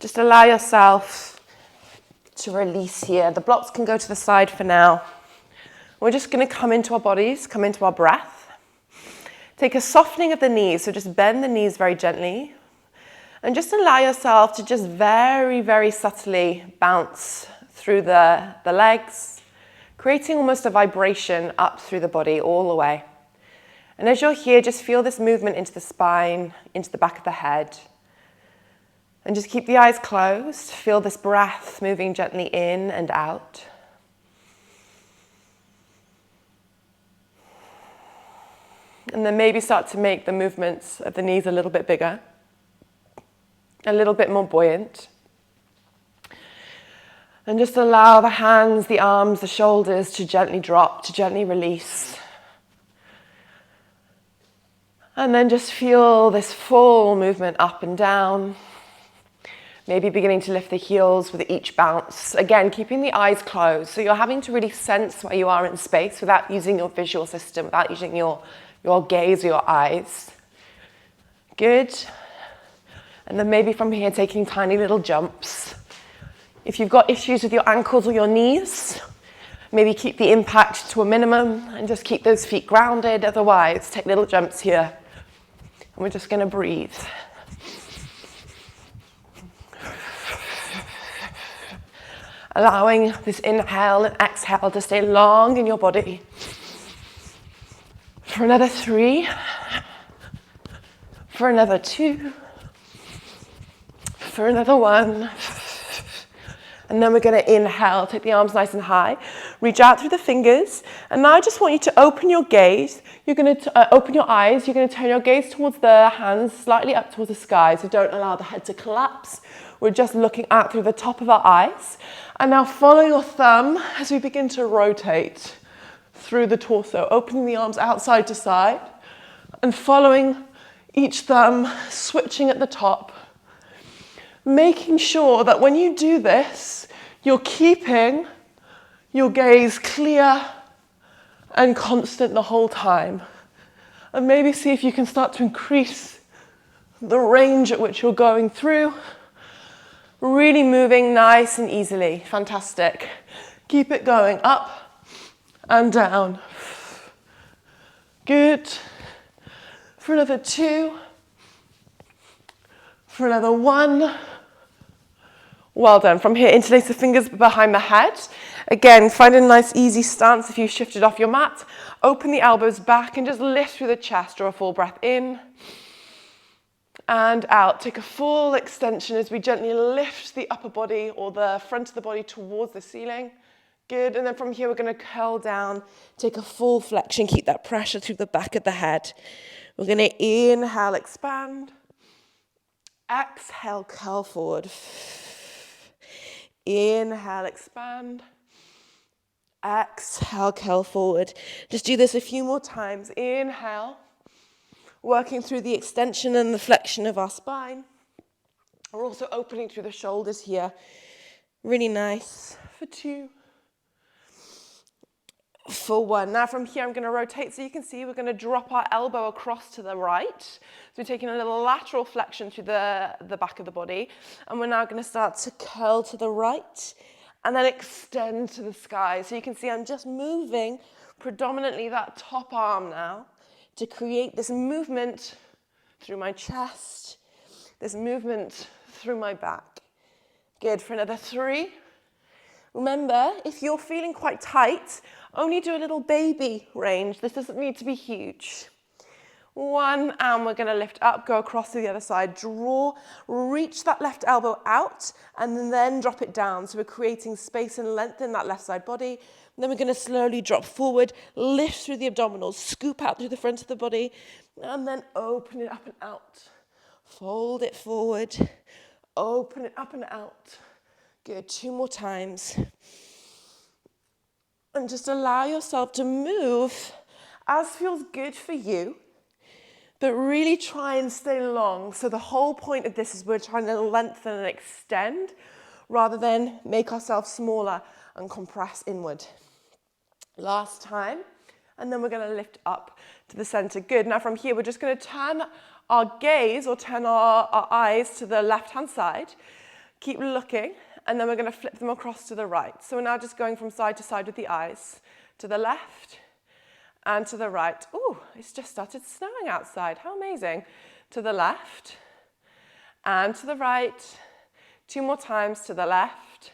Just allow yourself to release here. The blocks can go to the side for now. We're just going to come into our bodies, come into our breath. Take a softening of the knees, so just bend the knees very gently. And just allow yourself to just very, very subtly bounce through the legs, creating almost a vibration up through the body all the way. And as you're here, just feel this movement into the spine, into the back of the head. And just keep the eyes closed. Feel this breath moving gently in and out. And then maybe start to make the movements of the knees a little bit bigger, a little bit more buoyant. And just allow the hands, the arms, the shoulders to gently drop, to gently release. And then just feel this full movement up and down. Maybe beginning to lift the heels with each bounce. Again, keeping the eyes closed. So you're having to really sense where you are in space without using your visual system, without using your gaze or your eyes. Good. And then maybe from here, taking tiny little jumps. If you've got issues with your ankles or your knees, maybe keep the impact to a minimum and just keep those feet grounded. Otherwise, take little jumps here. And we're just going to breathe. Allowing this inhale and exhale to stay long in your body. For another 3. For another 2. For another 1. And then we're going to inhale, take the arms nice and high, reach out through the fingers. And now I just want you to open your gaze. You're going to open your eyes. You're going to turn your gaze towards the hands, slightly up towards the sky. So don't allow the head to collapse. We're just looking out through the top of our eyes. And now follow your thumb as we begin to rotate through the torso, opening the arms outside to side and following each thumb, switching at the top. Making sure that when you do this, you're keeping your gaze clear and constant the whole time. And maybe see if you can start to increase the range at which you're going through. Really moving nice and easily. Fantastic. Keep it going up and down. Good. For another 2. For another 1. Well done. From here, interlace the fingers behind the head. Again, find a nice easy stance if you shifted off your mat. Open the elbows back and just lift through the chest. Draw a full breath in and out. Take a full extension as we gently lift the upper body or the front of the body towards the ceiling. Good. And then from here, we're going to curl down. Take a full flexion. Keep that pressure through the back of the head. We're going to inhale, expand. Exhale, curl forward. Inhale, expand. Exhale, curl forward. Just do this a few more times. Inhale, working through the extension and the flexion of our spine. We're also opening through the shoulders here. Really nice. For 2. For 1. Now from here, I'm going to rotate. So you can see we're going to drop our elbow across to the right. So we're taking a little lateral flexion through the back of the body. And we're now going to start to curl to the right and then extend to the sky. So you can see I'm just moving predominantly that top arm now to create this movement through my chest, this movement through my back. Good. For another 3. Remember, if you're feeling quite tight, only do a little baby range. This doesn't need to be huge. 1, and we're going to lift up, go across to the other side, draw, reach that left elbow out, and then drop it down. So we're creating space and length in that left side body. And then we're going to slowly drop forward, lift through the abdominals, scoop out through the front of the body, and then open it up and out. Fold it forward, open it up and out. Good. 2 more times. And just allow yourself to move as feels good for you, but really try and stay long. So the whole point of this is we're trying to lengthen and extend rather than make ourselves smaller and compress inward. Last time. And then we're going to lift up to the center. Good. Now from here, we're just going to turn our gaze or turn our eyes to the left-hand side. Keep looking, and then we're going to flip them across to the right. So we're now just going from side to side with the eyes, to the left and to the right. Ooh, it's just started snowing outside. How amazing. To the left and to the right. 2 more times, to the left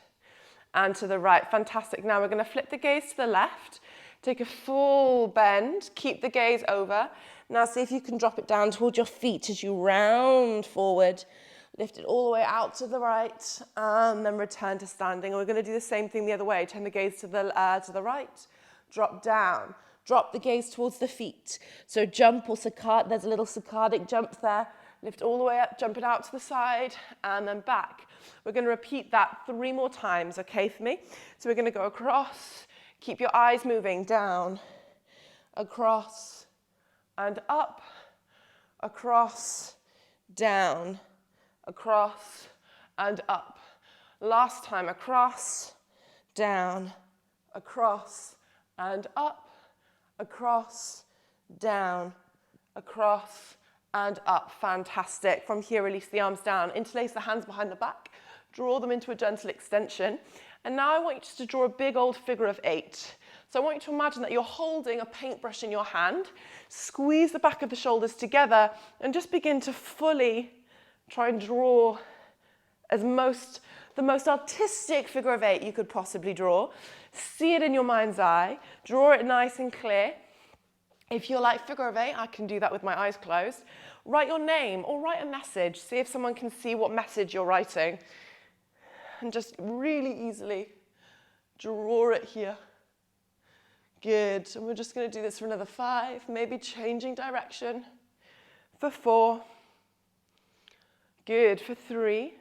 and to the right. Fantastic. Now we're going to flip the gaze to the left. Take a full bend. Keep the gaze over. Now see if you can drop it down towards your feet as you round forward. Lift it all the way out to the right, and then return to standing. And we're going to do the same thing the other way. Turn the gaze to the right. Drop down. Drop the gaze towards the feet. So jump or saccade. There's a little saccadic jump there. Lift all the way up, jump it out to the side, and then back. We're going to repeat that 3 more times, okay, for me? So we're going to go across. Keep your eyes moving. Down, across, and up. Across, down, across, and up. Last time, across, down, across, and up. Across, down, across, and up. Fantastic. From here, release the arms down. Interlace the hands behind the back. Draw them into a gentle extension. And now I want you just to draw a big old figure of 8. So I want you to imagine that you're holding a paintbrush in your hand. Squeeze the back of the shoulders together and just begin to fully try and draw the most artistic figure of 8 you could possibly draw. See it in your mind's eye. Draw it nice and clear. If you're like figure of 8, I can do that with my eyes closed. Write your name or write a message. See if someone can see what message you're writing. And just really easily draw it here. Good. And we're just going to do this for another 5, maybe changing direction. For 4. Good. For 3.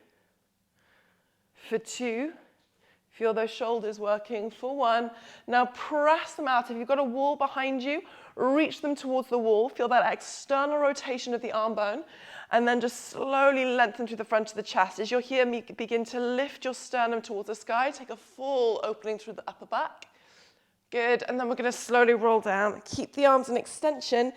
For 2. Feel those shoulders working. For 1. Now press them out. If you've got a wall behind you, reach them towards the wall. Feel that external rotation of the arm bone. And then just slowly lengthen through the front of the chest. As you're here, begin to lift your sternum towards the sky. Take a full opening through the upper back. Good. And then we're going to slowly roll down. Keep the arms in extension.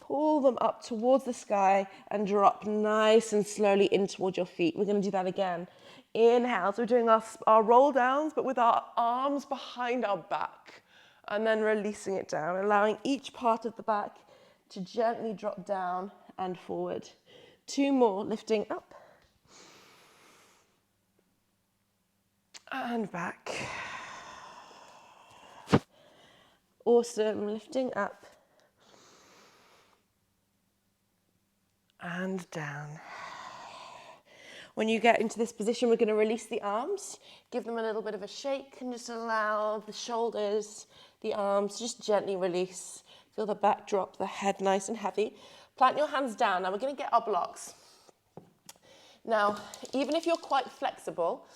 Pull them up towards the sky and drop nice and slowly in towards your feet. We're going to do that again. Inhale. So we're doing our roll downs, but with our arms behind our back. And then releasing it down, allowing each part of the back to gently drop down and forward. 2 more, lifting up. And back. Awesome, lifting up. And down. When you get into this position, we're going to release the arms, give them a little bit of a shake, and just allow the shoulders, the arms, just gently release. Feel the back drop, the head nice and heavy. Plant your hands down. Now we're going to get our blocks. Now, even if you're quite flexible,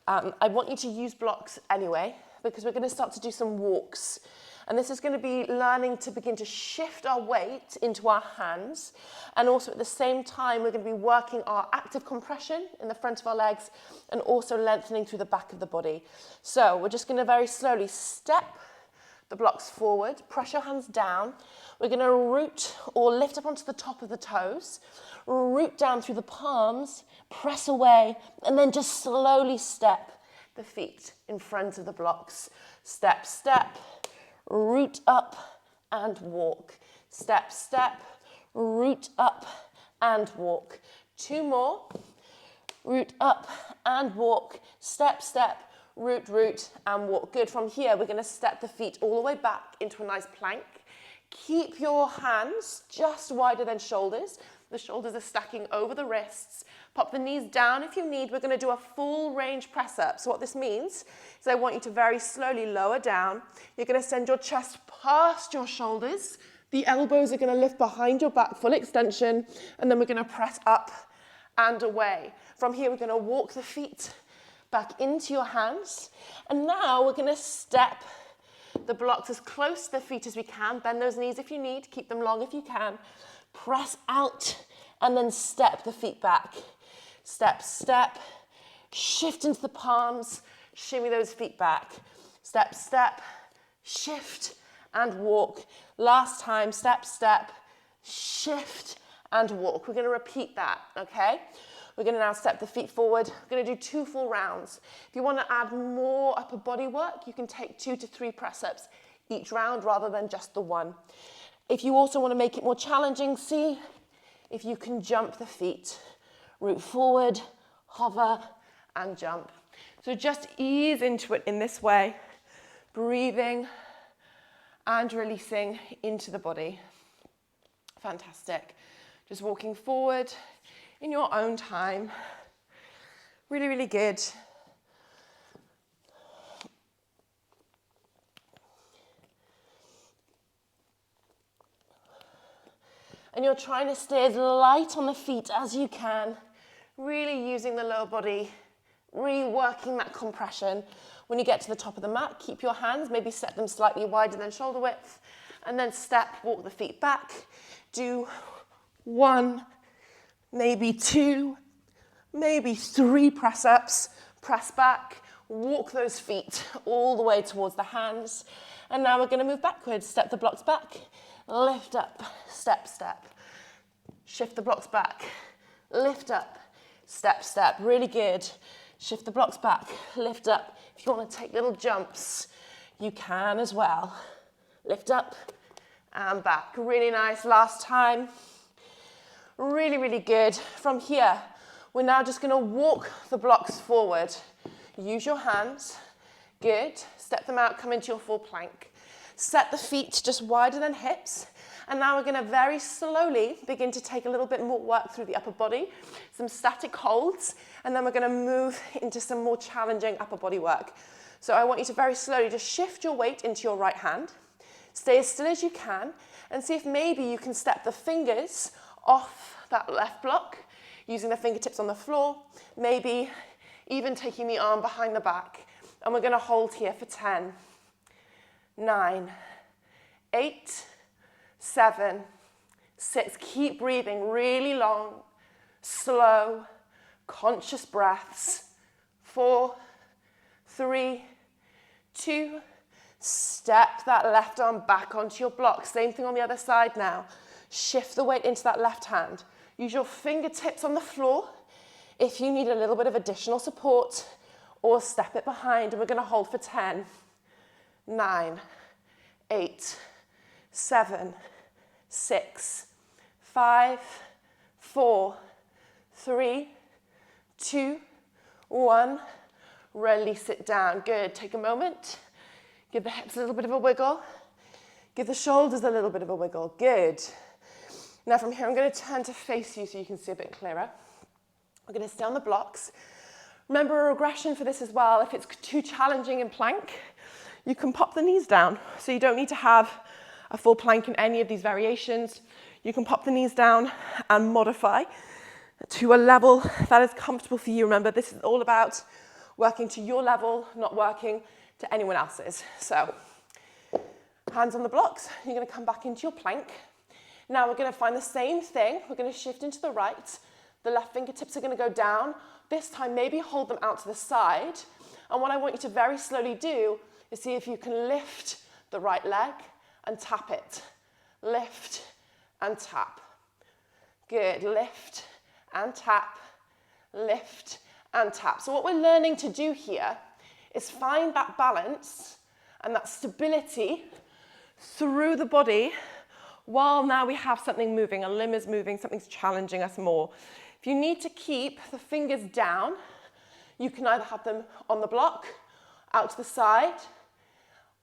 I want you to use blocks anyway, because we're going to start to do some walks. And this is going to be learning to begin to shift our weight into our hands. And also at the same time, we're going to be working our active compression in the front of our legs and also lengthening through the back of the body. So we're just going to very slowly step the blocks forward, press your hands down. We're going to root or lift up onto the top of the toes, root down through the palms, press away, and then just slowly step the feet in front of the blocks. Step, step, root up and walk. Step, step, root up and walk. 2 more. Root up and walk. Step, step, root, root, and walk. Good. From here, we're going to step the feet all the way back into a nice plank. Keep your hands just wider than shoulders. The shoulders are stacking over the wrists. Pop the knees down if you need. We're going to do a full range press up. So what this means is I want you to very slowly lower down. You're going to send your chest past your shoulders. The elbows are going to lift behind your back, full extension. And then we're going to press up and away. From here, we're going to walk the feet back into your hands. And now we're going to step the blocks as close to the feet as we can. Bend those knees if you need. Keep them long if you can. Press out and then step the feet back. Step, step, shift into the palms, shimmy those feet back. Step, step, shift and walk. Last time, step, step, shift and walk. We're going to repeat that, okay? We're going to now step the feet forward. We're going to do 2 full rounds. If you want to add more upper body work, you can take 2 to 3 press-ups each round rather than just the one. If you also want to make it more challenging, see if you can jump the feet. Root forward, hover, and jump. So just ease into it in this way, breathing and releasing into the body. Fantastic. Just walking forward in your own time. Really, really good. And you're trying to stay as light on the feet as you can, really using the lower body, reworking that compression. When you get to the top of the mat, keep your hands, maybe set them slightly wider than shoulder width, and then step, walk the feet back. Do 1, maybe 2, maybe 3 press-ups, press back, walk those feet all the way towards the hands. And now we're going to move backwards, step the blocks back, lift up, step, step. Shift the blocks back, lift up, step, step. Really good. Shift the blocks back, lift up. If you want to take little jumps, you can as well. Lift up and back. Really nice. Last time. Really, really good. From here, we're now just going to walk the blocks forward. Use your hands. Good. Step them out, come into your full plank. Set the feet just wider than hips. And now we're going to very slowly begin to take a little bit more work through the upper body, some static holds, and then we're going to move into some more challenging upper body work. So I want you to very slowly just shift your weight into your right hand, stay as still as you can, and see if maybe you can step the fingers off that left block, using the fingertips on the floor, maybe even taking the arm behind the back. And we're going to hold here for 10, 9, 8, 7, 6. Keep breathing really long, slow, conscious breaths. 4, 3, 2. Step that left arm back onto your block. Same thing on the other side now. Shift the weight into that left hand. Use your fingertips on the floor if you need a little bit of additional support, or step it behind. And we're going to hold for 10, 9, 8, 7, 6, 5, 4, 3, 2, 1. Release it down. Good. Take a moment. Give the hips a little bit of a wiggle. Give the shoulders a little bit of a wiggle. Good. Now from here, I'm going to turn to face you so you can see a bit clearer. We're going to stay on the blocks. Remember a regression for this as well. If it's too challenging in plank, you can pop the knees down. So you don't need to have a full plank in any of these variations. You can pop the knees down and modify to a level that is comfortable for you. Remember, this is all about working to your level, not working to anyone else's. So hands on the blocks. You're going to come back into your plank. Now we're going to find the same thing. We're going to shift into the right. The left fingertips are going to go down. This time, maybe hold them out to the side. And what I want you to very slowly do is see if you can lift the right leg and tap it. Lift and tap. Good. Lift and tap. Lift and tap. So what we're learning to do here is find that balance and that stability through the body while now we have something moving, a limb is moving, something's challenging us more. If you need to keep the fingers down, you can either have them on the block, out to the side,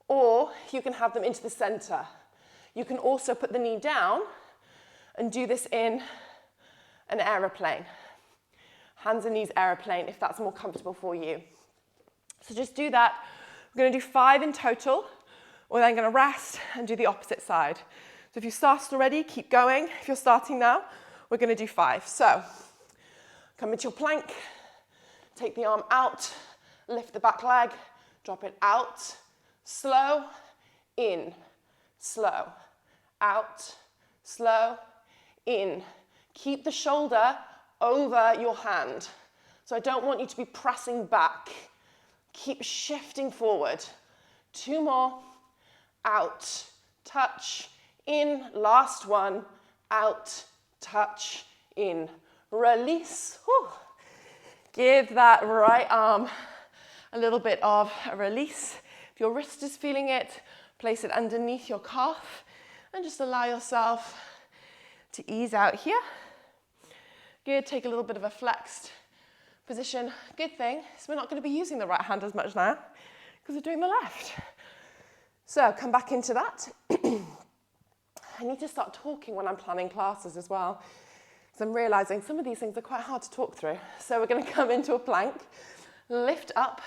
or you can have them into the center. You can also put the knee down and do this in an aeroplane. Hands and knees aeroplane, if that's more comfortable for you. So just do that. We're going to do 5 in total. We're then going to rest and do the opposite side. So if you started already, keep going. If you're starting now, we're going to do 5. So come into your plank, take the arm out, lift the back leg, drop it out, slow, in, slow, out, slow, in. Keep the shoulder over your hand. So I don't want you to be pressing back. Keep shifting forward. 2 more, out, touch, in, last one, out, touch, in. release. Whew. Give that right arm a little bit of a release. If your wrist is feeling it, place it underneath your calf and just allow yourself to ease out here. Good, take a little bit of a flexed position. Good thing is we're not going to be using the right hand as much now because we're doing the left. So come back into that. I need to start talking when I'm planning classes as well, because I'm realizing some of these things are quite hard to talk through. So we're going to come into a plank, lift up.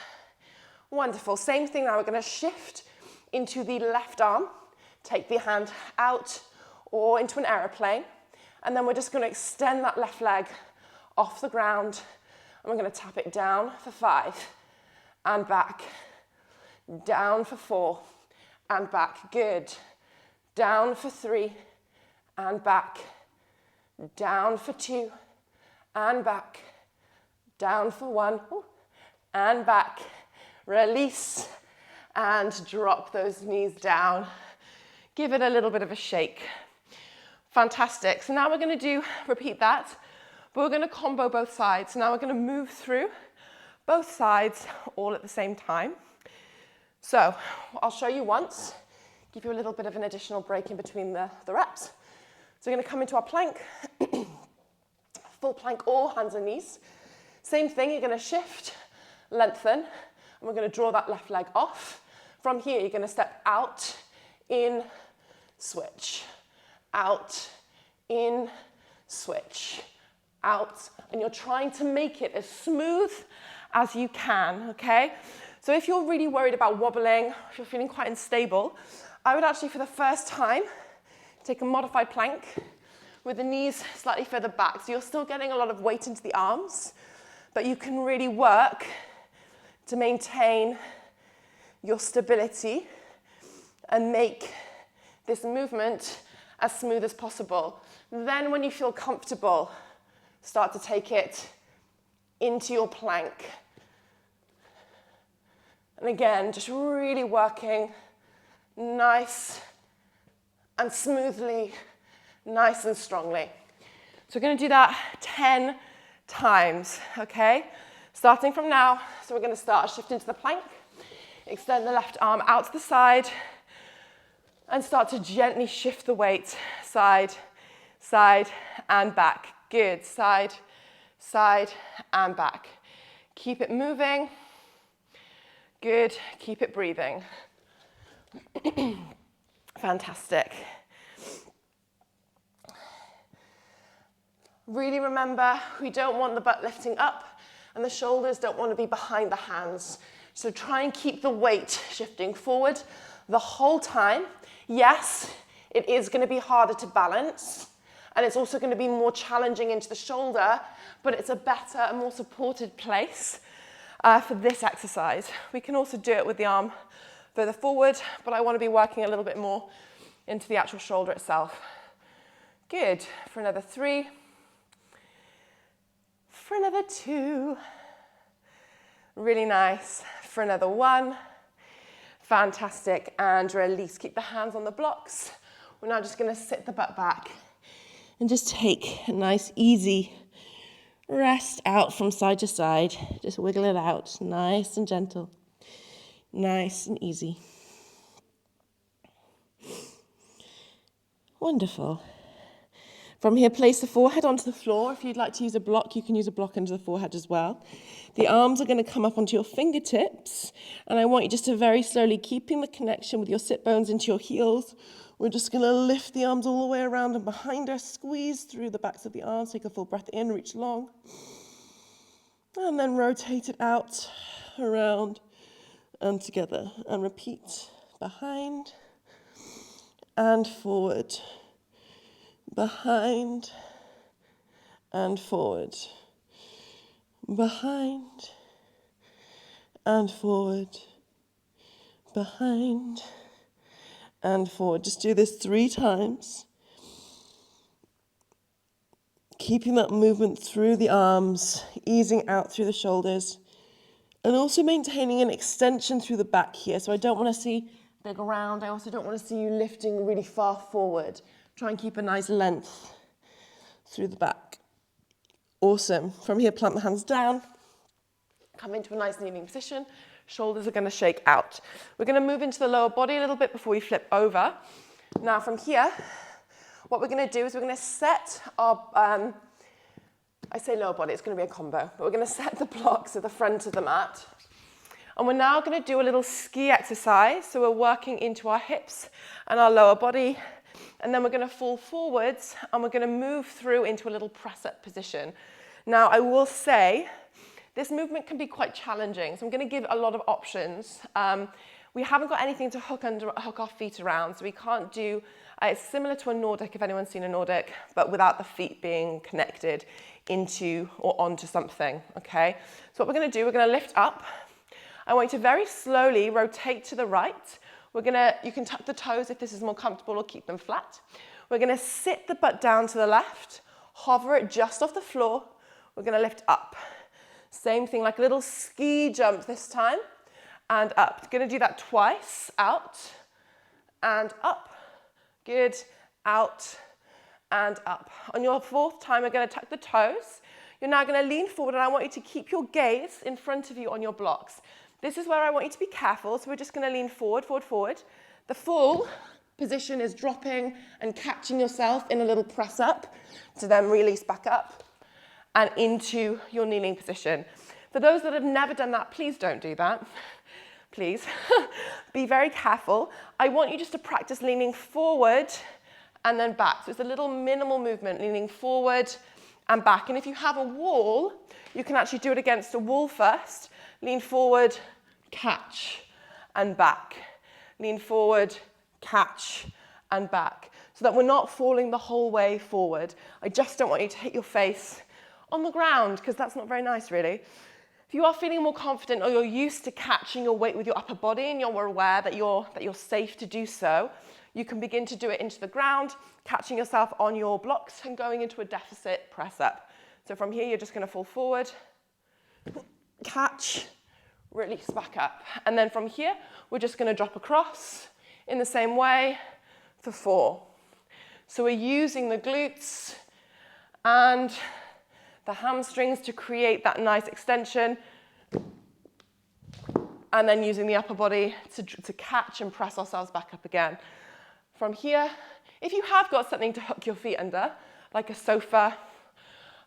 Wonderful. Same thing now. We're going to shift into the left arm, take the hand out or into an aeroplane, and then we're just going to extend that left leg off the ground, and we're going to tap it down for 5 and back, down for 4 and back. Good. Down for 3 and back, down for 2 and back, down for 1 and back. Release and drop those knees down. Give it a little bit of a shake. Fantastic. So now we're going to repeat that, but we're going to combo both sides. So now we're going to move through both sides all at the same time. So I'll show you once. Give you a little bit of an additional break in between the reps. So we're going to come into our plank, full plank, all hands and knees. Same thing, you're going to shift, lengthen, and we're going to draw that left leg off. From here, you're going to step out, in, switch, out, in, switch, out. And you're trying to make it as smooth as you can, okay? So if you're really worried about wobbling, if you're feeling quite unstable, I would actually, for the first time, take a modified plank with the knees slightly further back. So you're still getting a lot of weight into the arms, but you can really work to maintain your stability and make this movement as smooth as possible. Then when you feel comfortable, start to take it into your plank. And again, just really working nice and smoothly, nice and strongly. So we're going to do that 10 times, okay? Starting from now, so we're going to start shifting to the plank, extend the left arm out to the side, and start to gently shift the weight side, side, and back. Good, side, side, and back. Keep it moving. Good, keep it breathing. Fantastic. Really remember, we don't want the butt lifting up and the shoulders don't want to be behind the hands. So try and keep the weight shifting forward the whole time. Yes, it is going to be harder to balance and it's also going to be more challenging into the shoulder, but it's a better and more supported place for this exercise. We can also do it with the arm further forward, but I want to be working a little bit more into the actual shoulder itself. Good. For another 3. For another 2. Really nice. For another 1. Fantastic. And release. Keep the hands on the blocks. We're now just going to sit the butt back and just take a nice, easy rest out from side to side. Just wiggle it out. Nice and gentle. Nice and easy. Wonderful. From here, place the forehead onto the floor. If you'd like to use a block, you can use a block under the forehead as well. The arms are going to come up onto your fingertips, and I want you just to very slowly, keeping the connection with your sit bones into your heels, we're just going to lift the arms all the way around and behind us, squeeze through the backs of the arms, take a full breath in, reach long, and then rotate it out, around, and together, and repeat. Behind and forward, behind and forward, behind and forward, behind and forward. Just do this 3 times. Keeping that movement through the arms, easing out through the shoulders, and also maintaining an extension through the back here. So I don't want to see big around. I also don't want to see you lifting really far forward. Try and keep a nice length through the back. Awesome. From here, plant the hands down. Come into a nice kneeling position. Shoulders are going to shake out. We're going to move into the lower body a little bit before we flip over. Now from here, what we're going to do is we're going to set our, I say lower body, it's going to be a combo, but we're going to set the blocks at the front of the mat. And we're now going to do a little ski exercise. So we're working into our hips and our lower body. And then we're going to fall forwards and we're going to move through into a little press-up position. Now, I will say, this movement can be quite challenging. So I'm going to give a lot of options. We haven't got anything to hook our feet around. So we can't do, it's similar to a Nordic, if anyone's seen a Nordic, but without the feet being connected into or onto something, okay? So what we're going to do, we're going to lift up. I want you to very slowly rotate to the right. You can tuck the toes if this is more comfortable or keep them flat. We're going to sit the butt down to the left, hover it just off the floor. We're going to lift up. Same thing, like a little ski jump this time, and up. Going to do that twice, out and up. Good, out and up. On your fourth time, we're going to tuck the toes. You're now going to lean forward, and I want you to keep your gaze in front of you on your blocks. This is where I want you to be careful, so we're just going to lean forward, forward, forward. The full position is dropping and catching yourself in a little press up to then release back up and into your kneeling position. For those that have never done that, please don't do that. Please. Be very careful. I want you just to practice leaning forward and then back. So it's a little minimal movement, leaning forward and back. And if you have a wall, you can actually do it against a wall first. Lean forward, catch, and back. Lean forward, catch, and back. So that we're not falling the whole way forward. I just don't want you to hit your face on the ground, because that's not very nice, really. If you are feeling more confident or you're used to catching your weight with your upper body and you're aware that you're safe to do so, you can begin to do it into the ground, catching yourself on your blocks and going into a deficit press up. So from here, you're just going to fall forward, catch, release back up. And then from here, we're just going to drop across in the same way for 4. So we're using the glutes and the hamstrings to create that nice extension, and then using the upper body to catch and press ourselves back up again. From here, if you have got something to hook your feet under, like a sofa,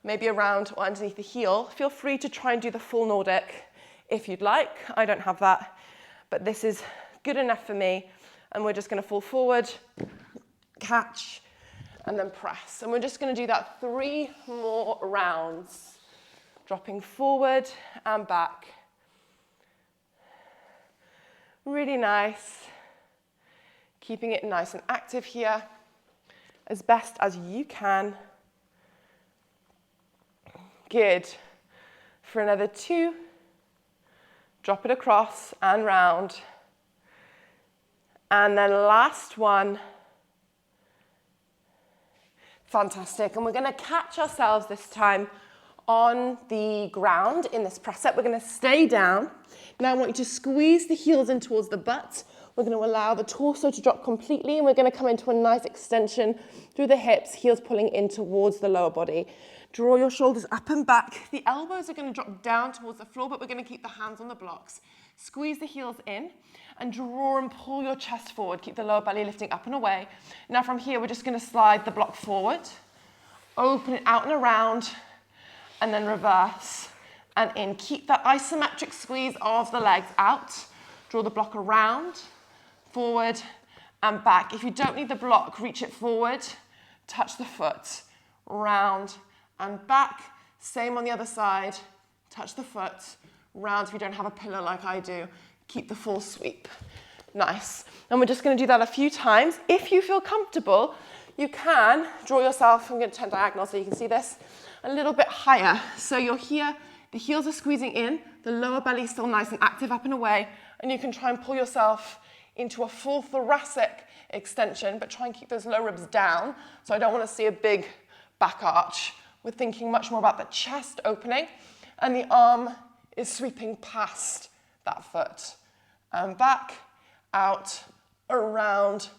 maybe around or underneath the heel, feel free to try and do the full Nordic if you'd like. I don't have that, but this is good enough for me. And we're just going to fall forward, catch, and then press. And we're just going to do that 3 more rounds. Dropping forward and back. Really nice. Keeping it nice and active here as best as you can. Good. For another 2. Drop it across and round. And then last one. Fantastic. And we're going to catch ourselves this time on the ground in this press up. We're going to stay down. Now I want you to squeeze the heels in towards the butt. We're going to allow the torso to drop completely, and we're going to come into a nice extension through the hips, heels pulling in towards the lower body. Draw your shoulders up and back. The elbows are going to drop down towards the floor, but we're going to keep the hands on the blocks. Squeeze the heels in and draw and pull your chest forward. Keep the lower belly lifting up and away. Now from here, we're just going to slide the block forward, open it out and around, and then reverse and in. Keep that isometric squeeze of the legs out. Draw the block around, forward, and back. If you don't need the block, reach it forward, touch the foot, round and back. Same on the other side. Touch the foot, round if you don't have a pillow like I do. Keep the full sweep. Nice. And we're just going to do that a few times. If you feel comfortable, you can draw yourself, I'm going to turn diagonal so you can see this, a little bit higher. So you're here, the heels are squeezing in, the lower belly is still nice and active up and away, and you can try and pull yourself into a full thoracic extension, but try and keep those low ribs down. So I don't want to see a big back arch. We're thinking much more about the chest opening, and the arm is sweeping past that foot. And back, out, around,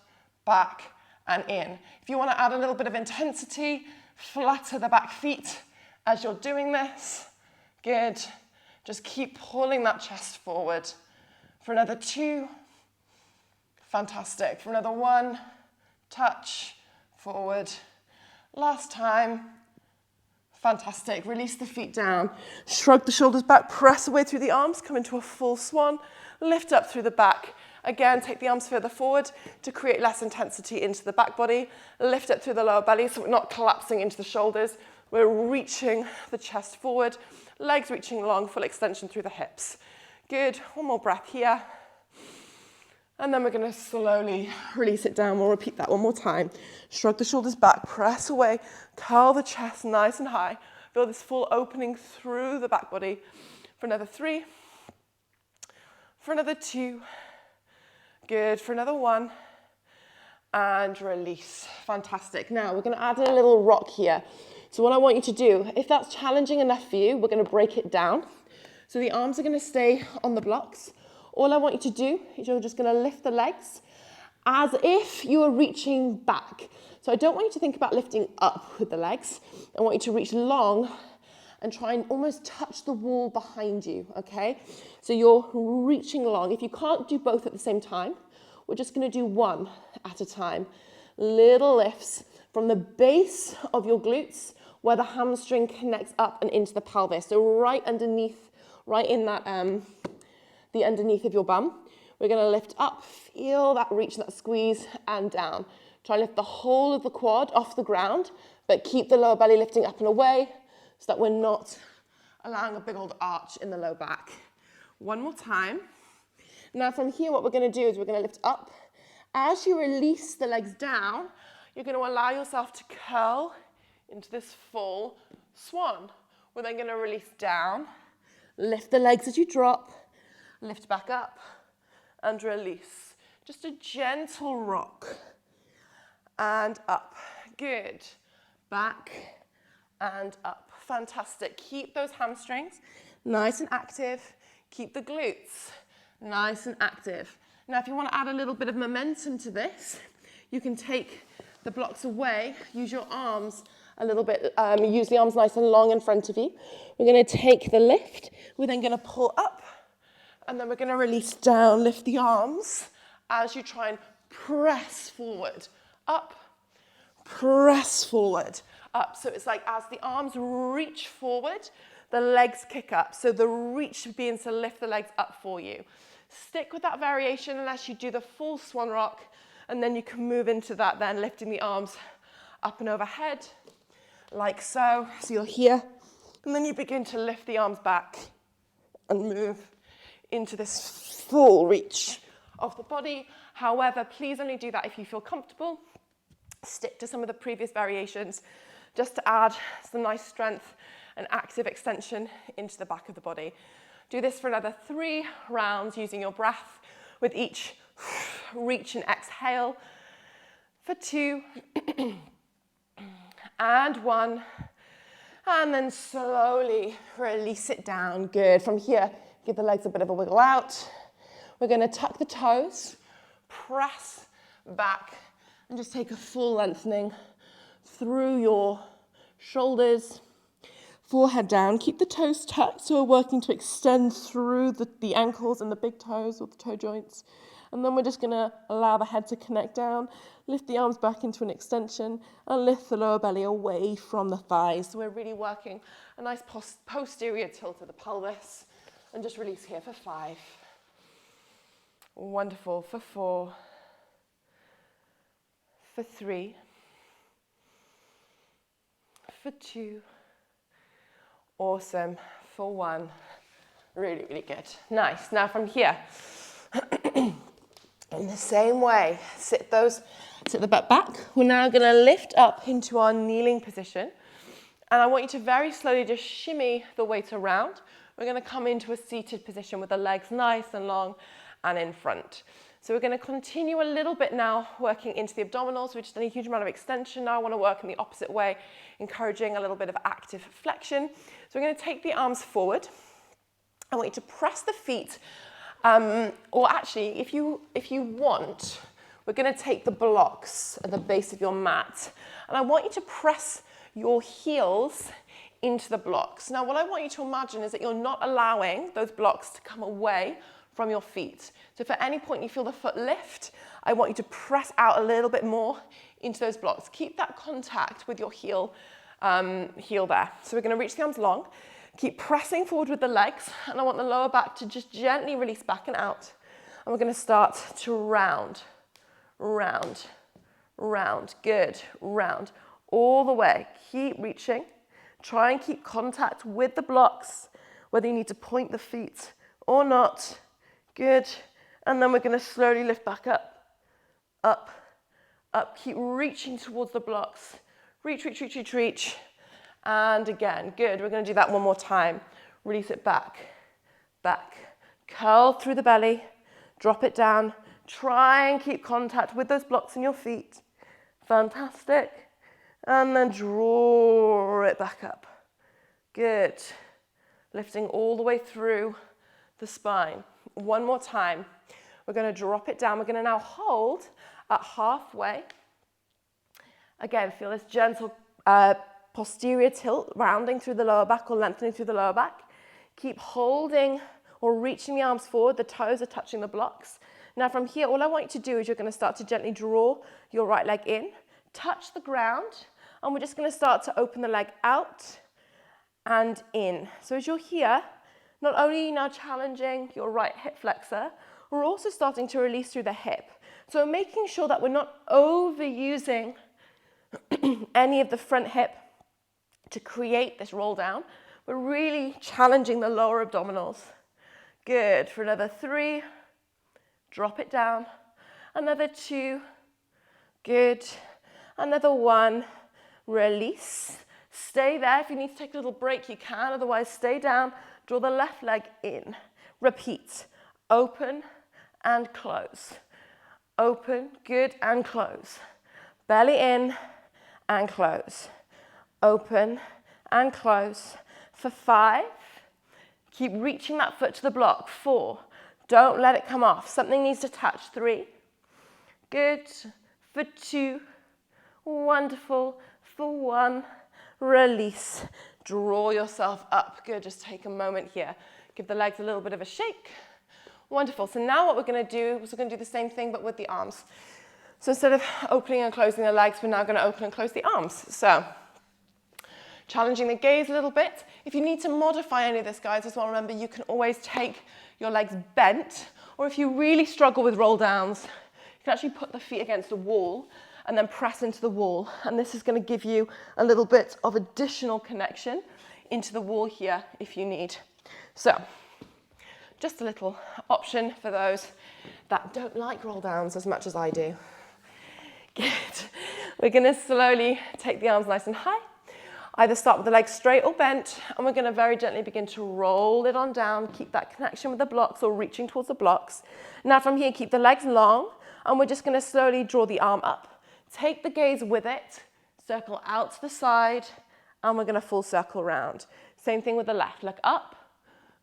back, and in. If you want to add a little bit of intensity, flatter the back feet As you're doing this, good, just keep pulling that chest forward. For another 2, fantastic. For another 1, touch, forward. Last time, fantastic. Release the feet down, shrug the shoulders back, press away through the arms, come into a full swan, lift up through the back. Again, take the arms further forward to create less intensity into the back body. Lift up through the lower belly so we're not collapsing into the shoulders. We're reaching the chest forward, legs reaching long, full extension through the hips. Good, one more breath here. And then we're going to slowly release it down. We'll repeat that one more time. Shrug the shoulders back, press away, curl the chest nice and high. Feel this full opening through the back body. For another 3, for another 2, good, for another 1, and release. Fantastic. Now we're going to add in a little rock here. So what I want you to do, if that's challenging enough for you, we're going to break it down. So the arms are going to stay on the blocks. All I want you to do is you're just going to lift the legs as if you are reaching back. So I don't want you to think about lifting up with the legs. I want you to reach long and try and almost touch the wall behind you, okay? So you're reaching long. If you can't do both at the same time, we're just going to do one at a time. Little lifts from the base of your glutes where the hamstring connects up and into the pelvis. So right underneath, right in that, the underneath of your bum. We're going to lift up, feel that reach, that squeeze, and down. Try and lift the whole of the quad off the ground, but keep the lower belly lifting up and away so that we're not allowing a big old arch in the low back. One more time. Now from here, what we're going to do is we're going to lift up. As you release the legs down, you're going to allow yourself to curl into this full swan. We're then going to release down, lift the legs as you drop, lift back up, and release. Just a gentle rock. And up. Good. Back and up. Fantastic. Keep those hamstrings nice and active. Keep the glutes nice and active. Now, if you want to add a little bit of momentum to this, you can take the blocks away, use your arms a little bit, use the arms nice and long in front of you. We're going to take the lift. We're then going to pull up. And then we're going to release down, lift the arms as you try and press forward, up, press forward, up. So it's like as the arms reach forward, the legs kick up. So the reach begins to lift the legs up for you. Stick with that variation unless you do the full swan rock, and then you can move into that then, lifting the arms up and overhead, like so. So you're here, and then you begin to lift the arms back and move into this full reach of the body. However, please only do that if you feel comfortable. Stick to some of the previous variations just to add some nice strength and active extension into the back of the body. Do this for another 3 rounds using your breath with each reach and exhale. For 2 and 1, and then slowly release it down. Good. From here, give the legs a bit of a wiggle out. We're going to tuck the toes, press back, and just take a full lengthening through your shoulders, forehead down. Keep the toes tucked, so we're working to extend through the ankles and the big toes or the toe joints. And then we're just going to allow the head to connect down, lift the arms back into an extension, and lift the lower belly away from the thighs. So we're really working a nice posterior tilt of the pelvis. And just release here for 5. Wonderful. For 4. For 3. For 2. Awesome. For 1. Really, really good. Nice. Now from here, in the same way, sit the butt back. We're now going to lift up into our kneeling position. And I want you to very slowly just shimmy the weight around. We're going to come into a seated position with the legs nice and long and in front. So we're going to continue a little bit now working into the abdominals. We've just done a huge amount of extension. Now I want to work in the opposite way, encouraging a little bit of active flexion. So we're going to take the arms forward. I want you to press the feet, or actually, if you want, we're going to take the blocks at the base of your mat. And I want you to press your heels into the blocks. Now, what I want you to imagine is that you're not allowing those blocks to come away from your feet. So if at any point you feel the foot lift, I want you to press out a little bit more into those blocks. Keep that contact with your heel there. So we're going to reach the arms long. Keep pressing forward with the legs, and I want the lower back to just gently release back and out. And we're going to start to round, round, round. Good. Round. All the way. Keep reaching. Try and keep contact with the blocks, whether you need to point the feet or not. Good. And then we're going to slowly lift back up, up, up. Keep reaching towards the blocks. Reach, reach, reach, reach, reach. And again, good. We're going to do that one more time. Release it back, back. Curl through the belly. Drop it down. Try and keep contact with those blocks in your feet. Fantastic. And then draw it back up. Good. Lifting all the way through the spine. One more time. We're going to drop it down. We're going to now hold at halfway. Again, feel this gentle posterior tilt, rounding through the lower back or lengthening through the lower back. Keep holding or reaching the arms forward. The toes are touching the blocks. Now from here, all I want you to do is you're going to start to gently draw your right leg in, touch the ground, and we're just going to start to open the leg out and in. So as you're here, not only are you now challenging your right hip flexor, we're also starting to release through the hip. So making sure that we're not overusing any of the front hip to create this roll down. We're really challenging the lower abdominals. Good. For another 3, drop it down. Another 2, good. Another 1, release. Stay there. If you need to take a little break, you can. Otherwise, stay down. Draw the left leg in. Repeat. Open and close. Open, good, and close. Belly in and close. Open and close. For 5, keep reaching that foot to the block. 4, don't let it come off. Something needs to touch. 3, good. For 2, wonderful. For 1, release. Draw yourself up. Good, just take a moment here. Give the legs a little bit of a shake. Wonderful. So now what we're going to do is we're going to do the same thing but with the arms. So instead of opening and closing the legs, we're now going to open and close the arms. So challenging the gaze a little bit. If you need to modify any of this, guys, as well, remember you can always take your legs bent, or if you really struggle with roll downs, you can actually put the feet against a wall and then press into the wall. And this is going to give you a little bit of additional connection into the wall here if you need. So just a little option for those that don't like roll downs as much as I do. Good. We're going to slowly take the arms nice and high. Either start with the legs straight or bent, and we're going to very gently begin to roll it on down. Keep that connection with the blocks or reaching towards the blocks. Now from here, keep the legs long, and we're just going to slowly draw the arm up. Take the gaze with it, circle out to the side, and we're going to full circle round. Same thing with the left. Look up,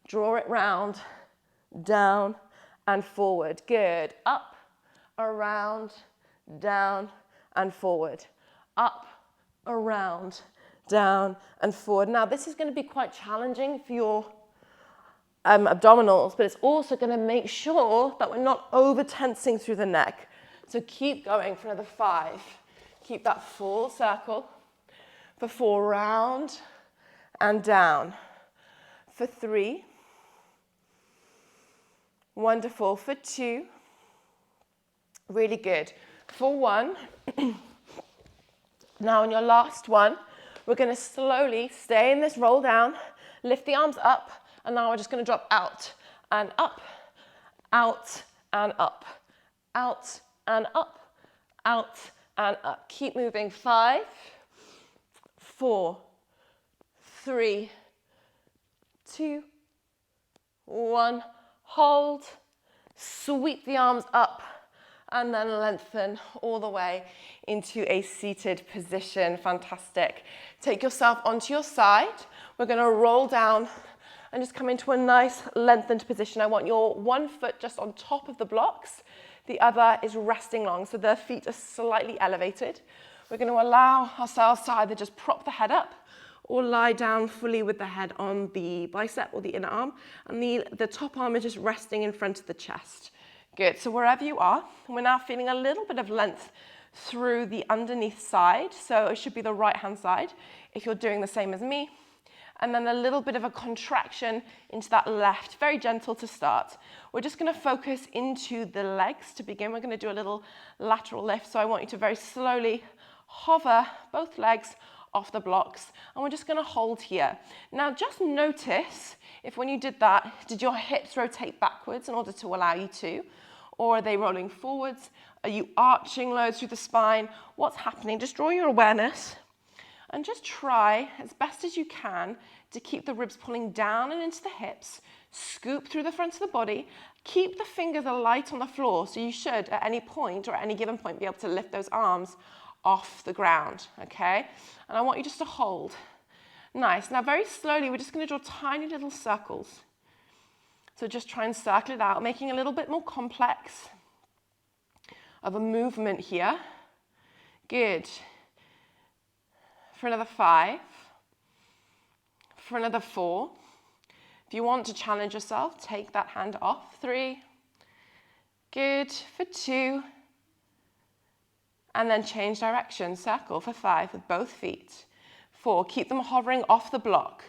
draw it round, down, and forward. Good. Up, around, down, and forward. Up, around, down, and forward. Now, this is going to be quite challenging for your abdominals, but it's also going to make sure that we're not over-tensing through the neck. So keep going for another 5. Keep that full circle. For 4, round and down. For 3. Wonderful. For 2. Really good. For 1. Now on your last one, we're going to slowly stay in this roll down, lift the arms up, and now we're just going to drop out and up, out and up, out and up, out and up. Keep moving. 5, 4, 3, 2, 1. Hold, sweep the arms up, and then lengthen all the way into a seated position. Fantastic. Take yourself onto your side. We're going to roll down and just come into a nice lengthened position. I want your one foot just on top of the blocks. The other is resting long, so the feet are slightly elevated. We're going to allow ourselves to either just prop the head up or lie down fully with the head on the bicep or the inner arm, and the top arm is just resting in front of the chest. Good, so wherever you are, we're now feeling a little bit of length through the underneath side, so it should be the right hand side if you're doing the same as me, and then a little bit of a contraction into that left, very gentle to start. We're just going to focus into the legs to begin. We're going to do a little lateral lift, so I want you to very slowly hover both legs off the blocks, and we're just going to hold here. Now just notice if when you did that, did your hips rotate backwards in order to allow you to, or are they rolling forwards? Are you arching loads through the spine? What's happening? Just draw your awareness and just try as best as you can to keep the ribs pulling down and into the hips, scoop through the front of the body, keep the fingers light on the floor, so you should at any point or at any given point be able to lift those arms off the ground, okay? And I want you just to hold. Nice. Now very slowly we're just going to draw tiny little circles. So just try and circle it out, making a little bit more complex of a movement here. Good. For another 5. For another 4. If you want to challenge yourself, take that hand off. 3. Good. For 2. And then change direction, circle for 5 with both feet. 4, keep them hovering off the block.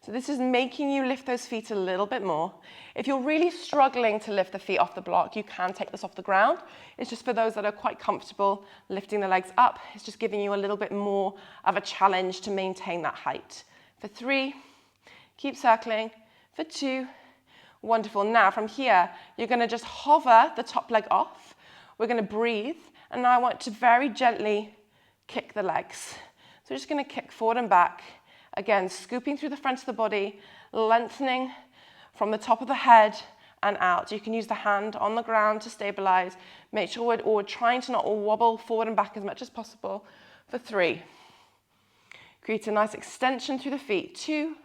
So this is making you lift those feet a little bit more. If you're really struggling to lift the feet off the block, you can take this off the ground. It's just for those that are quite comfortable lifting the legs up. It's just giving you a little bit more of a challenge to maintain that height. For 3, keep circling. For 2, wonderful. Now from here, you're going to just hover the top leg off. We're going to breathe. And now I want to very gently kick the legs. So we're just going to kick forward and back. Again, scooping through the front of the body, lengthening from the top of the head and out. You can use the hand on the ground to stabilize. Make sure we're trying to not wobble forward and back as much as possible. For 3. Create a nice extension through the feet. 2.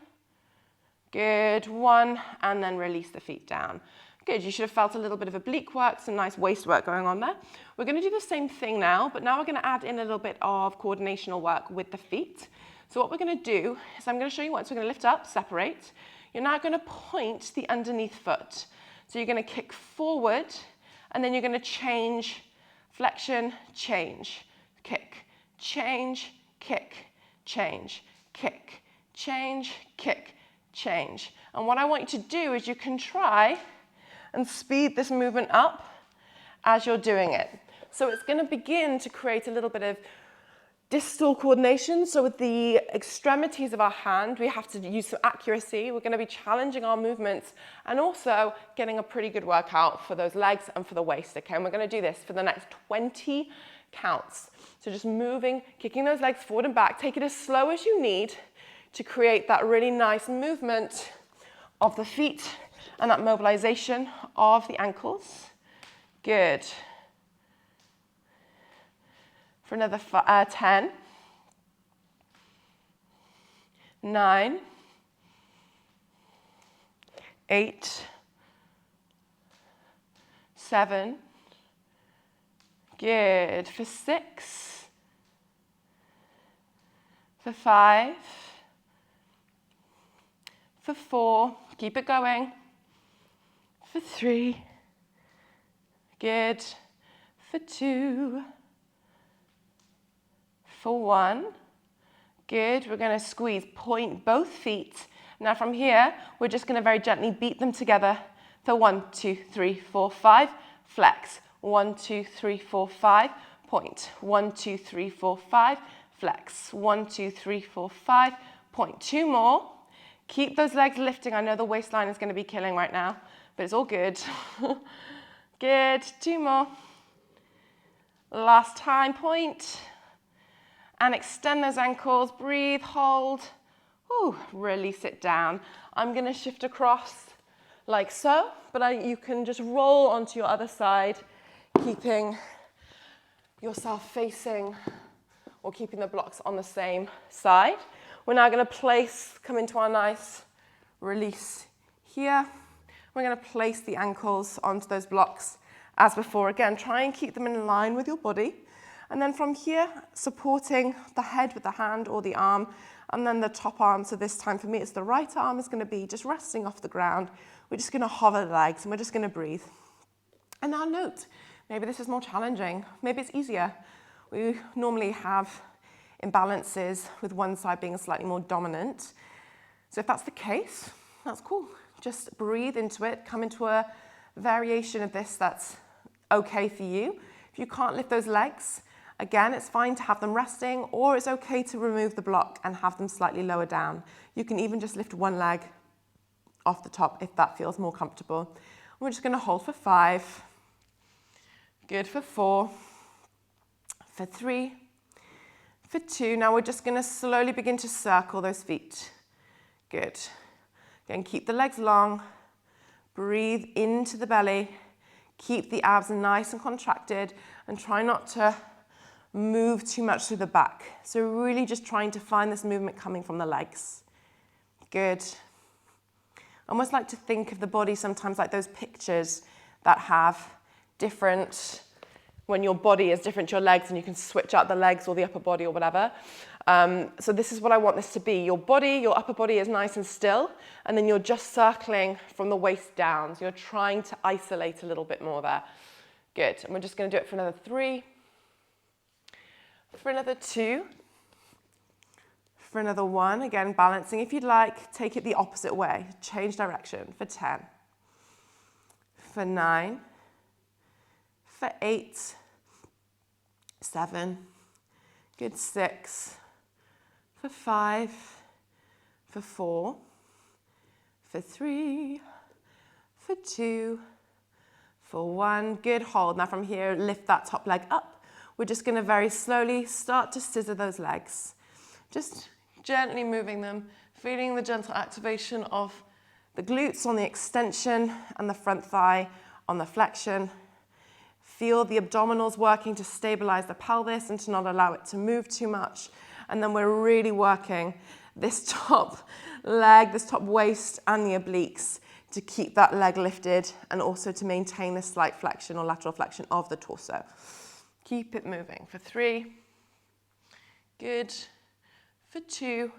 Good. 1. And then release the feet down. Good, you should have felt a little bit of oblique work, some nice waist work going on there. We're going to do the same thing now, but now we're going to add in a little bit of coordinational work with the feet. So what we're going to do is I'm going to show you once. We're going to lift up, separate. You're now going to point the underneath foot. So you're going to kick forward, and then you're going to change, flexion, change, kick, change, kick, change, kick, change, kick, change. And what I want you to do is you can try and speed this movement up as you're doing it. So it's going to begin to create a little bit of distal coordination. So with the extremities of our hand, we have to use some accuracy. We're going to be challenging our movements and also getting a pretty good workout for those legs and for the waist, okay? And we're going to do this for the next 20 counts. So just moving, kicking those legs forward and back. Take it as slow as you need to create that really nice movement of the feet and that mobilization of the ankles. Good. For another 10, 9, 8, 7, good. For 6, for 5, for 4, keep it going. For 3, good. For 2, for 1, good. We're going to squeeze, point both feet. Now from here, we're just going to very gently beat them together for 1, 2, 3, 4, 5, flex. 1, 2, 3, 4, 5, point. 1, 2, 3, 4, 5, flex. 1, 2, 3, 4, 5, point. 2 more. Keep those legs lifting. I know the waistline is going to be killing right now, but it's all good. Good. 2 more. Last time, point. And extend those ankles. Breathe, hold. Ooh, release it down. I'm going to shift across like so, but you can just roll onto your other side, keeping yourself facing or keeping the blocks on the same side. We're now going to come into our nice release here. We're going to place the ankles onto those blocks as before. Again, try and keep them in line with your body. And then from here, supporting the head with the hand or the arm, and then the top arm. So this time for me, it's the right arm is going to be just resting off the ground. We're just going to hover the legs and we're just going to breathe. And now note, maybe this is more challenging. Maybe it's easier. We normally have imbalances with one side being slightly more dominant. So if that's the case, that's cool. Just breathe into it, come into a variation of this that's okay for you. If you can't lift those legs, again, it's fine to have them resting, or it's okay to remove the block and have them slightly lower down. You can even just lift one leg off the top if that feels more comfortable. We're just going to hold for 5. Good for 4. For 3. For 2. Now we're just going to slowly begin to circle those feet. Good. Again, keep the legs long. Breathe into the belly. Keep the abs nice and contracted and try not to move too much through the back. So really just trying to find this movement coming from the legs. Good. I almost like to think of the body sometimes like those pictures that have different, when your body is different to your legs and you can switch out the legs or the upper body or whatever. So this is what I want this to be. Your body, your upper body is nice and still, and then you're just circling from the waist down. So you're trying to isolate a little bit more there. Good. And we're just going to do it for another 3. For another 2. For another 1. Again, balancing. If you'd like, take it the opposite way. Change direction. For 10. For 9. For 8. 7. Good. 6. For 5. For 4. For 3. For 2. For 1. Good. Hold. Now from here, lift that top leg up. We're just going to very slowly start to scissor those legs. Just gently moving them, feeling the gentle activation of the glutes on the extension and the front thigh on the flexion. Feel the abdominals working to stabilize the pelvis and to not allow it to move too much. And then we're really working this top leg, this top waist and the obliques to keep that leg lifted and also to maintain the slight flexion or lateral flexion of the torso. Keep it moving for 3. Good. For 2.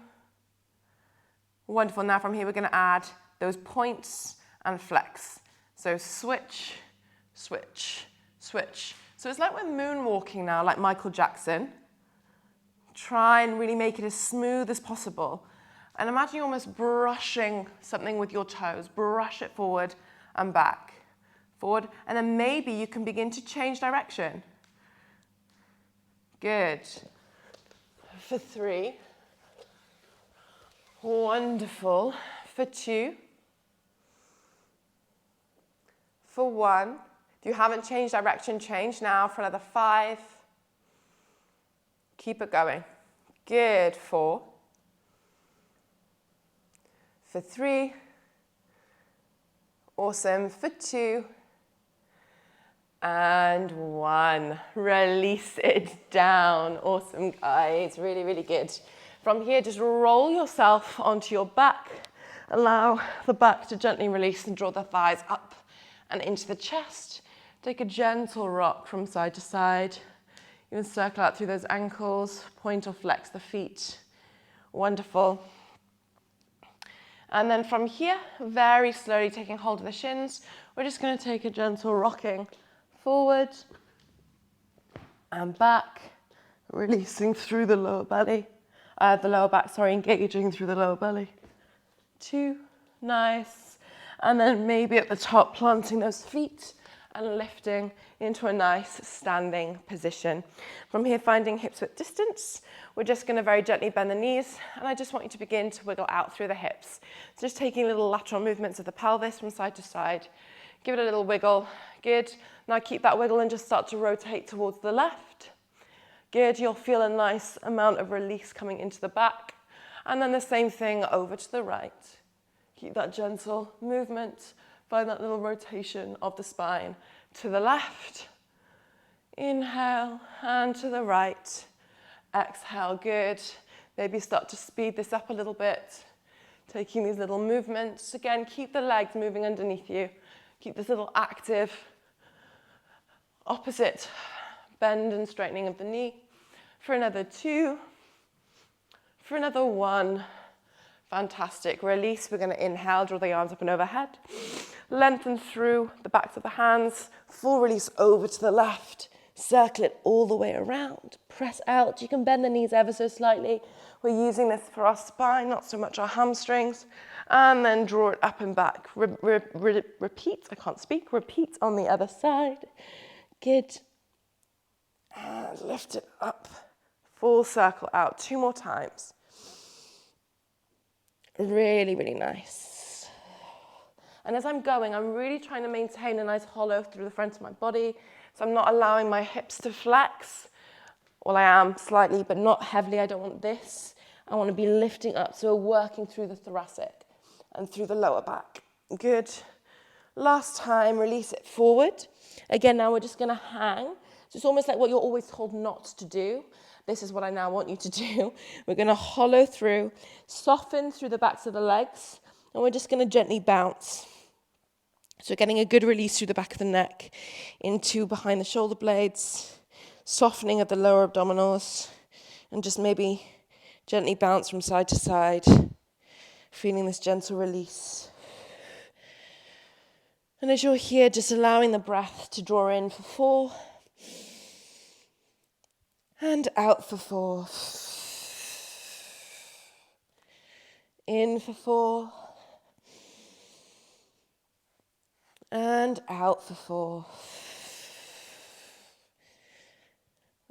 Wonderful. Now from here, we're going to add those points and flex. So switch, switch, switch. So it's like we're moonwalking now, like Michael Jackson. Try and really make it as smooth as possible. And imagine you're almost brushing something with your toes. Brush it forward and back. Forward. And then maybe you can begin to change direction. Good. For 3. Wonderful. For 2. For 1. If you haven't changed direction, change now for another 5. Keep it going. Good. 4. For 3. Awesome. For 2. And 1. Release it down. Awesome, guys. Really, really good. From here, just roll yourself onto your back. Allow the back to gently release and draw the thighs up and into the chest. Take a gentle rock from side to side. You can circle out through those ankles, point or flex the feet. Wonderful. And then from here, very slowly taking hold of the shins, we're just going to take a gentle rocking forward and back, releasing through the lower belly, engaging through the lower belly. 2, nice. And then maybe at the top, planting those feet and lifting into a nice standing position. From here, finding hips width distance, we're just going to very gently bend the knees, and I just want you to begin to wiggle out through the hips. So just taking little lateral movements of the pelvis from side to side. Give it a little wiggle. Good. Now keep that wiggle and just start to rotate towards the left. Good. You'll feel a nice amount of release coming into the back. And then the same thing over to the right. Keep that gentle movement. Find that little rotation of the spine to the left. Inhale and to the right. Exhale. Good. Maybe start to speed this up a little bit. Taking these little movements. Again, keep the legs moving underneath you. Keep this little active opposite bend and straightening of the knee. For another 2, for another 1. Fantastic. Release. We're going to inhale, draw the arms up and overhead. Lengthen through the backs of the hands. Full release over to the left. Circle it all the way around. Press out. You can bend the knees ever so slightly. We're using this for our spine, not so much our hamstrings. And then draw it up and back. Repeat. I can't speak. Repeat on the other side. Good. And lift it up. Full circle out. 2 more times. Really, really nice. And as I'm going, I'm really trying to maintain a nice hollow through the front of my body. So I'm not allowing my hips to flex. Well, I am slightly, but not heavily. I don't want this. I want to be lifting up. So we're working through the thoracic and through the lower back. Good. Last time, release it forward. Again, now we're just going to hang. So it's almost like what you're always told not to do. This is what I now want you to do. We're going to hollow through, soften through the backs of the legs, and we're just going to gently bounce. So getting a good release through the back of the neck, into behind the shoulder blades, softening of the lower abdominals, and just maybe gently bounce from side to side, feeling this gentle release. And as you're here, just allowing the breath to draw in for 4, and out for 4. In for 4. And out for 4.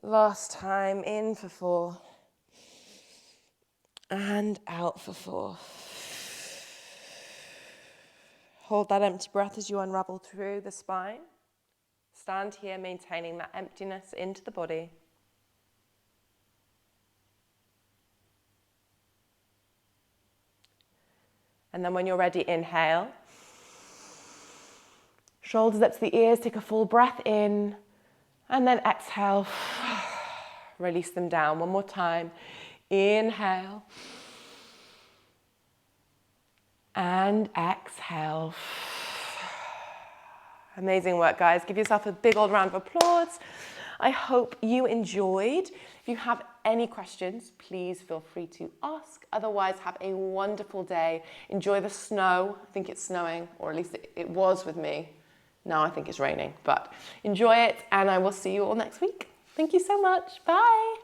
Last time, in for 4. And out for 4. Hold that empty breath as you unravel through the spine. Stand here, maintaining that emptiness into the body. And then when you're ready, inhale. Shoulders up to the ears, take a full breath in. And then exhale. Release them down. One more time. Inhale. And exhale. Amazing work, guys. Give yourself a big old round of applause. I hope you enjoyed. If you have any questions, please feel free to ask. Otherwise, have a wonderful day. Enjoy the snow. I think it's snowing, or at least it was with me. Now I think it's raining, but enjoy it, and I will see you all next week. Thank you so much. Bye.